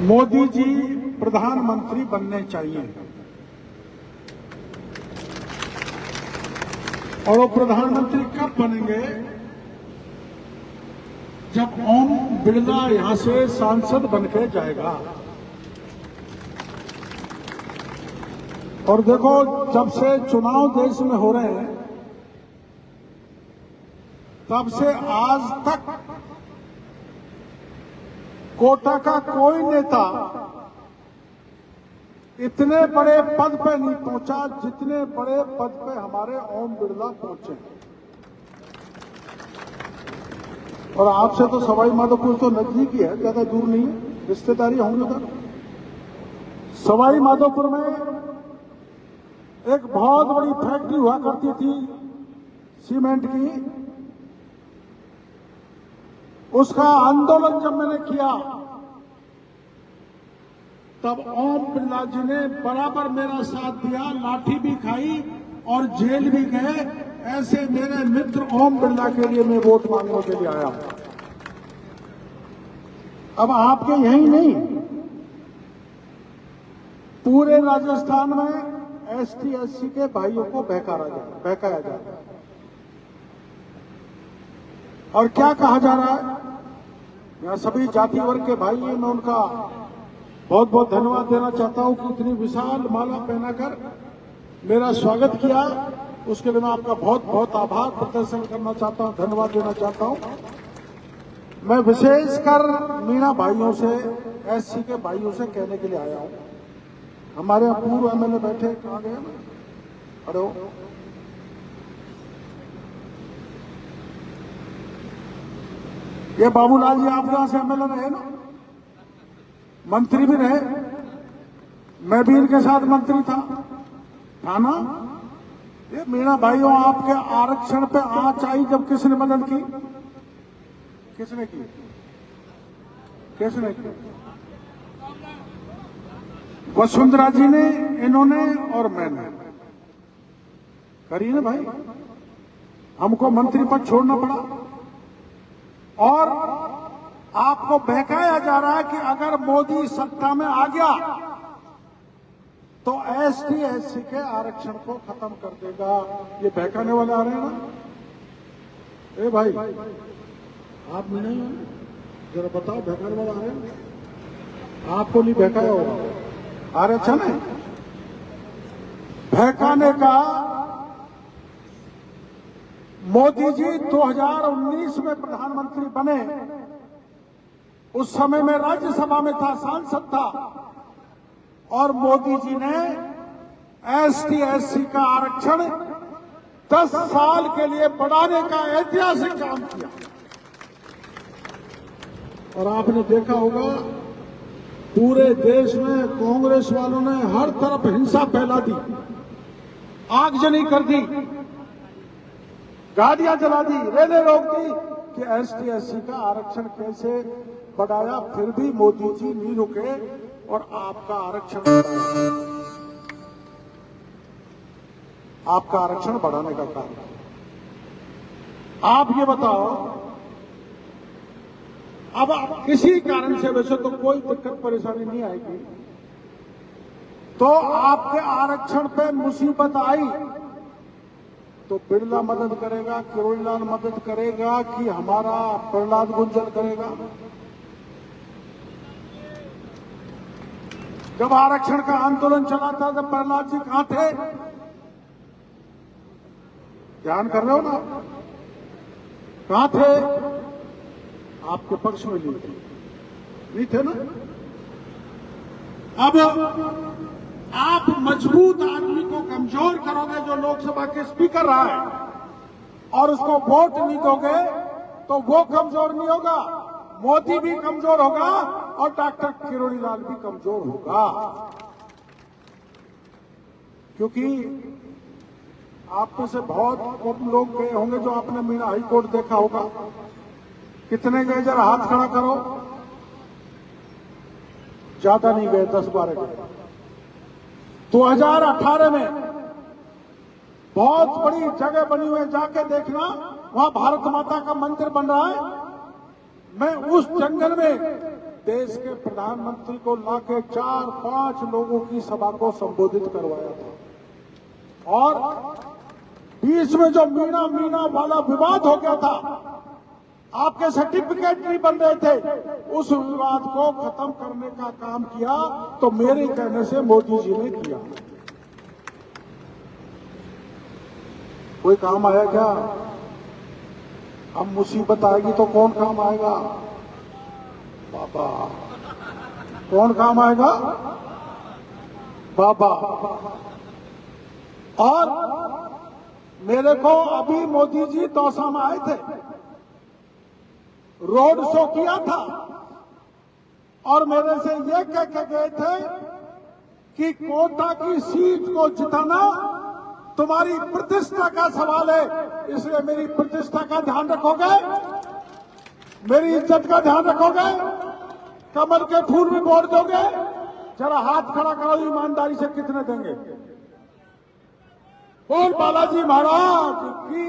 मोदी जी प्रधानमंत्री बनने चाहिए और वो प्रधानमंत्री कब बनेंगे? जब ओम बिरला यहां से सांसद बनकर जाएगा। और देखो, जब से चुनाव देश में हो रहे हैं तब से आज तक कोटा का कोई नेता इतने बड़े पद पे नहीं पहुंचा जितने बड़े पद पे हमारे ओम बिरला पहुंचे। और आपसे तो सवाई माधोपुर तो नजदीक ही है, ज्यादा दूर नहीं है, रिश्तेदारी होंगे उधर। सवाई माधोपुर में एक बहुत बड़ी फैक्ट्री हुआ करती थी सीमेंट की। उसका आंदोलन जब मैंने किया तब ओम बिरला जी ने बराबर मेरा साथ दिया, लाठी भी खाई और जेल भी गए। ऐसे मेरे मित्र ओम बिरला के लिए मैं वोट मांगने के लिए आया हूं। अब आपके यही नहीं, पूरे राजस्थान में एसटी एससी के भाइयों को बहकाया जा रहा है। और क्या कहा जा रहा है? यहाँ सभी जाति वर्ग के भाई हैं, मैं उनका बहुत बहुत धन्यवाद देना चाहता हूं कि इतनी विशाल माला पहनाकर मेरा स्वागत किया। उसके लिए मैं आपका बहुत बहुत आभार प्रदर्शन करना चाहता हूं, धन्यवाद देना चाहता हूं। मैं विशेषकर मीणा भाइयों से, एससी के भाइयों से कहने के लिए आया हूं। हमारे यहाँ पूर्व एमएलए बैठे, कहाँ गए? अरे ये बाबूलाल जी आप यहां से एमएलए रहे ना, मंत्री भी रहे, मैं भी इनके साथ मंत्री था ना। ये मीणा भाइयों, आपके आरक्षण पे आंच आई जब किसने मदद की? किसने की? वसुंधरा जी ने, इन्होंने और मैंने करी ना भाई। हमको मंत्री पद छोड़ना पड़ा और आपको बहकाया जा रहा है कि अगर मोदी सत्ता में आ गया तो एसटी एससी के आरक्षण को खत्म कर देगा। ये बहकाने वाले आ रहे हैं ना। ए भाई, आप नहीं, जरा बताओ, बहकाने वाले आ रहे हैं? आपको नहीं बहकाया होगा, आरक्षण है बहकाने का। मोदी जी 2019 में प्रधानमंत्री बने, उस समय में राज्यसभा में था, सांसद था, और मोदी जी ने एसटी एससी का आरक्षण 10 साल के लिए बढ़ाने का ऐतिहासिक काम किया। और आपने देखा होगा पूरे देश में कांग्रेस वालों ने हर तरफ हिंसा फैला दी, आगजनी कर दी, गाड़ियां जला दी, रेलें रोक दी कि एसटी एससी का आरक्षण कैसे बढ़ाया। फिर भी मोदी जी नहीं रुके और आपका आरक्षण बढ़ाया, आपका आरक्षण बढ़ाने का काम। आप ये बताओ, अब किसी कारण से, वैसे तो कोई दिक्कत परेशानी नहीं आएगी, तो आपके आरक्षण पे मुसीबत आई तो बिरला मदद करेगा, किरोड़ीलाल मदद करेगा कि हमारा प्रहलाद गुंजर करेगा? जब आरक्षण का आंदोलन चला था तब प्रहलाद जी कहां थे? ध्यान कर रहे हो ना? कहां थे? आपके पक्ष में नहीं थे ना? अब आप मजबूत आदमी को कमजोर करोगे, जो लोकसभा के स्पीकर रहा है, और उसको वोट नहीं दोगे तो वो कमजोर नहीं होगा, मोदी भी कमजोर होगा और डॉक्टर किरोड़ीलाल भी कमजोर होगा। क्योंकि आप में से बहुत कम लोग गए होंगे जो आपने मीणा हाई कोर्ट देखा होगा। कितने गए? जरा हाथ खड़ा करो। ज्यादा नहीं गए, 10-12 गए। 2018 में बहुत बड़ी जगह बनी हुई है, जाके देखना, वहां भारत माता का मंदिर बन रहा है। मैं उस जंगल में देश के प्रधानमंत्री को लाके 4-5 लोगों की सभा को संबोधित करवाया था और बीच में जो मीना मीना वाला विवाद हो गया था, आपके सर्टिफिकेट नहीं बन रहे थे, उस विवाद को खत्म करने का काम किया तो मेरे कहने से मोदी जी ने किया। कोई काम आया क्या? अब मुसीबत आएगी तो कौन काम आएगा? बाबा, कौन काम आएगा? बाबा। और मेरे को अभी मोदी जी दौसा में आए थे, रोड शो किया था और मेरे से ये कह के गए थे कि कोटा की सीट को जिताना तुम्हारी प्रतिष्ठा का सवाल है, इसलिए मेरी प्रतिष्ठा का ध्यान रखोगे, मेरी इज्जत का ध्यान रखोगे, कमल के फूल भी बोल दोगे? जरा हाथ खड़ा करो, ईमानदारी से कितने देंगे? बोल बालाजी महाराज की।